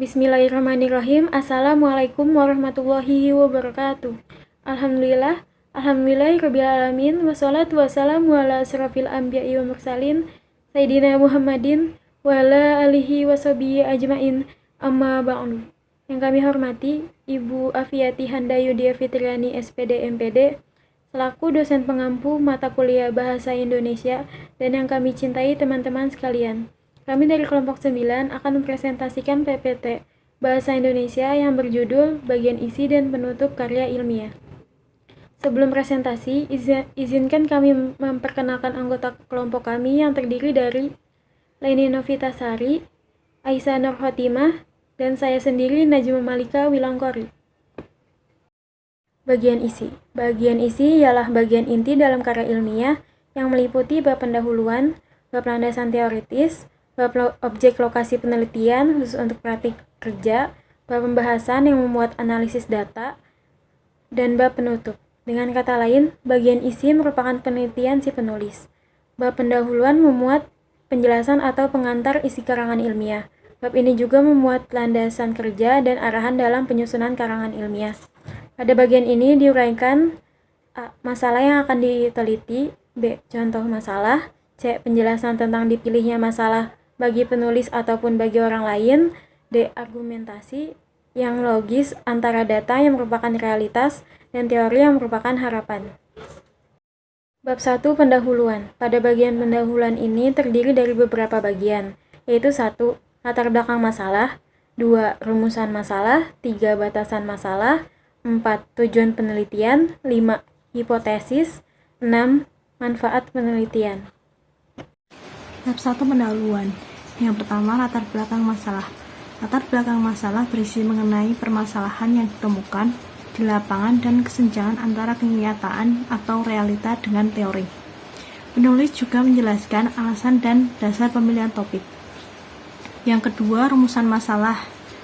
Bismillahirrahmanirrahim. Assalamualaikum warahmatullahi wabarakatuh. Alhamdulillahirabbil alamin wassalatu wassalamu ala asrofil anbiya'i wa mursalin Sayyidina Muhammadin wa ala alihi washabihi ajmain amma ba'du. Yang kami hormati Ibu Afiati Handayudia Fitriani SPD MPD selaku dosen pengampu mata kuliah Bahasa Indonesia, dan yang kami cintai teman-teman sekalian. Kami dari kelompok 9 akan mempresentasikan PPT Bahasa Indonesia yang berjudul Bagian Isi dan Penutup Karya Ilmiah. Sebelum presentasi, izinkan kami memperkenalkan anggota kelompok kami yang terdiri dari Leni Novitasari, Aisyah Nur Khotimah, dan saya sendiri Najma Malika Wilangkori. Bagian isi. Bagian isi ialah bagian inti dalam karya ilmiah yang meliputi bab pendahuluan, bab landasan teoritis, bab objek lokasi penelitian khusus untuk praktik kerja, bab pembahasan yang memuat analisis data, dan bab penutup. Dengan kata lain, bagian isi merupakan penelitian si penulis. Bab pendahuluan memuat penjelasan atau pengantar isi karangan ilmiah. Bab ini juga memuat landasan kerja dan arahan dalam penyusunan karangan ilmiah. Pada bagian ini diuraikan A. Masalah yang akan diteliti, B. Contoh masalah, C. Penjelasan tentang dipilihnya masalah bagi penulis ataupun bagi orang lain, D. Argumentasi yang logis antara data yang merupakan realitas dan teori yang merupakan harapan. Bab 1. Pendahuluan. Pada bagian pendahuluan ini terdiri dari beberapa bagian, yaitu 1. Latar belakang masalah, 2. Rumusan masalah, 3. Batasan masalah, 4. Tujuan penelitian, 5. Hipotesis, 6. Manfaat penelitian. Bab 1. Pendahuluan. Yang pertama, latar belakang masalah. Latar belakang masalah berisi mengenai permasalahan yang ditemukan di lapangan dan kesenjangan antara kenyataan atau realita dengan teori. Penulis juga menjelaskan alasan dan dasar pemilihan topik. Yang kedua, rumusan masalah.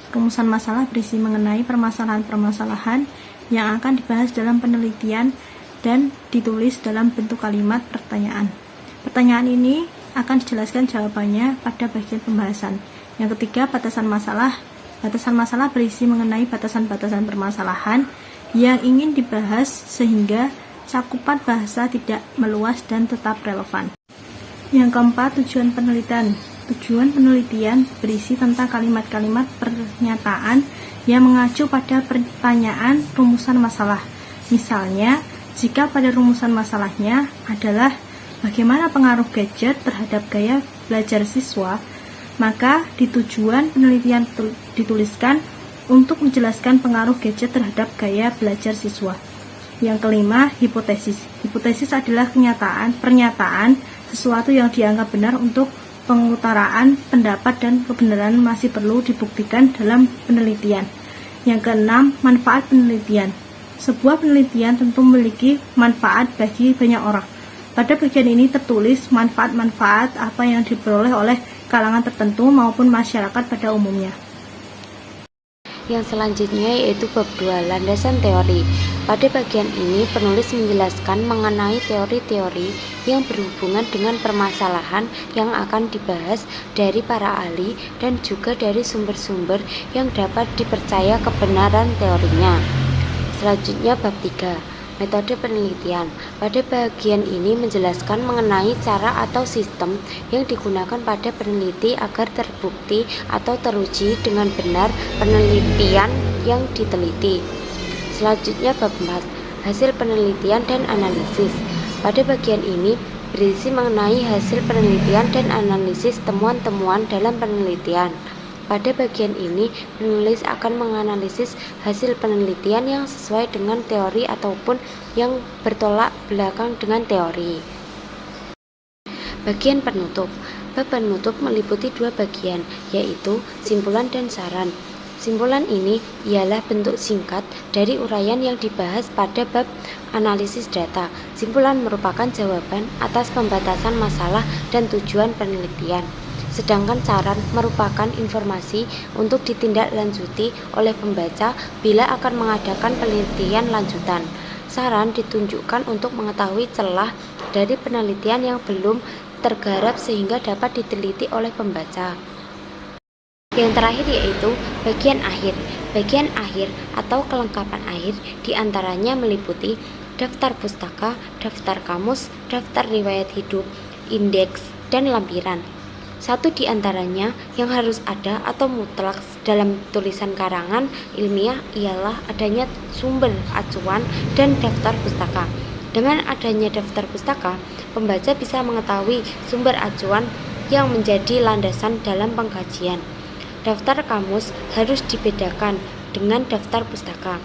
Rumusan masalah berisi mengenai permasalahan-permasalahan yang akan dibahas dalam penelitian dan ditulis dalam bentuk kalimat pertanyaan. Pertanyaan ini akan dijelaskan jawabannya pada bagian pembahasan. Yang ketiga, batasan masalah. Batasan masalah berisi mengenai batasan-batasan permasalahan yang ingin dibahas sehingga cakupan bahasa tidak meluas dan tetap relevan. Yang keempat, tujuan penelitian. Tujuan penelitian berisi tentang kalimat-kalimat pernyataan yang mengacu pada pertanyaan rumusan masalah. Misalnya, jika pada rumusan masalahnya adalah bagaimana pengaruh gadget terhadap gaya belajar siswa, maka di tujuan penelitian dituliskan untuk menjelaskan pengaruh gadget terhadap gaya belajar siswa. Yang kelima, hipotesis. Hipotesis adalah pernyataan sesuatu yang dianggap benar untuk pengutaraan pendapat dan kebenaran masih perlu dibuktikan dalam penelitian. Yang keenam, manfaat penelitian. Sebuah penelitian tentu memiliki manfaat bagi banyak orang. Pada bagian ini tertulis manfaat-manfaat apa yang diperoleh oleh kalangan tertentu maupun masyarakat pada umumnya. Yang selanjutnya yaitu bab 2, landasan teori. Pada bagian ini penulis menjelaskan mengenai teori-teori yang berhubungan dengan permasalahan yang akan dibahas dari para ahli dan juga dari sumber-sumber yang dapat dipercaya kebenaran teorinya. Selanjutnya bab 3, metode penelitian. Pada bagian ini menjelaskan mengenai cara atau sistem yang digunakan pada peneliti agar terbukti atau teruji dengan benar penelitian yang diteliti. Selanjutnya bab 4, hasil penelitian dan analisis. Pada bagian ini berisi mengenai hasil penelitian dan analisis temuan-temuan dalam penelitian. Pada bagian ini, penulis akan menganalisis hasil penelitian yang sesuai dengan teori ataupun yang bertolak belakang dengan teori. Bagian penutup. Bab penutup meliputi 2 bagian, yaitu simpulan dan saran. Simpulan ini ialah bentuk singkat dari uraian yang dibahas pada bab analisis data. Simpulan merupakan jawaban atas pembatasan masalah dan tujuan penelitian. Sedangkan saran merupakan informasi untuk ditindaklanjuti oleh pembaca bila akan mengadakan penelitian lanjutan. Saran ditunjukkan untuk mengetahui celah dari penelitian yang belum tergarap sehingga dapat diteliti oleh pembaca. Yang terakhir yaitu bagian akhir. Bagian akhir atau kelengkapan akhir diantaranya meliputi daftar pustaka, daftar kamus, daftar riwayat hidup, indeks, dan lampiran. Satu di antaranya yang harus ada atau mutlak dalam tulisan karangan ilmiah ialah adanya sumber acuan dan daftar pustaka. Dengan adanya daftar pustaka, pembaca bisa mengetahui sumber acuan yang menjadi landasan dalam pengkajian. Daftar kamus harus dibedakan dengan daftar pustaka.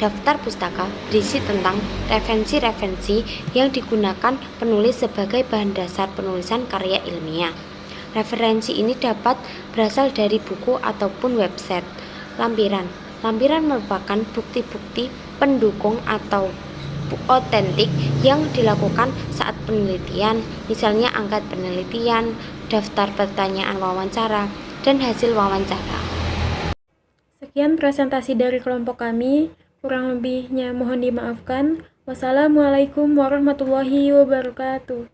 Daftar pustaka berisi tentang referensi-referensi yang digunakan penulis sebagai bahan dasar penulisan karya ilmiah. Referensi ini dapat berasal dari buku ataupun website. Lampiran. Lampiran merupakan bukti-bukti pendukung atau otentik yang dilakukan saat penelitian, misalnya angkat penelitian, daftar pertanyaan wawancara, dan hasil wawancara. Sekian presentasi dari kelompok kami, kurang lebihnya mohon dimaafkan. Wassalamualaikum warahmatullahi wabarakatuh.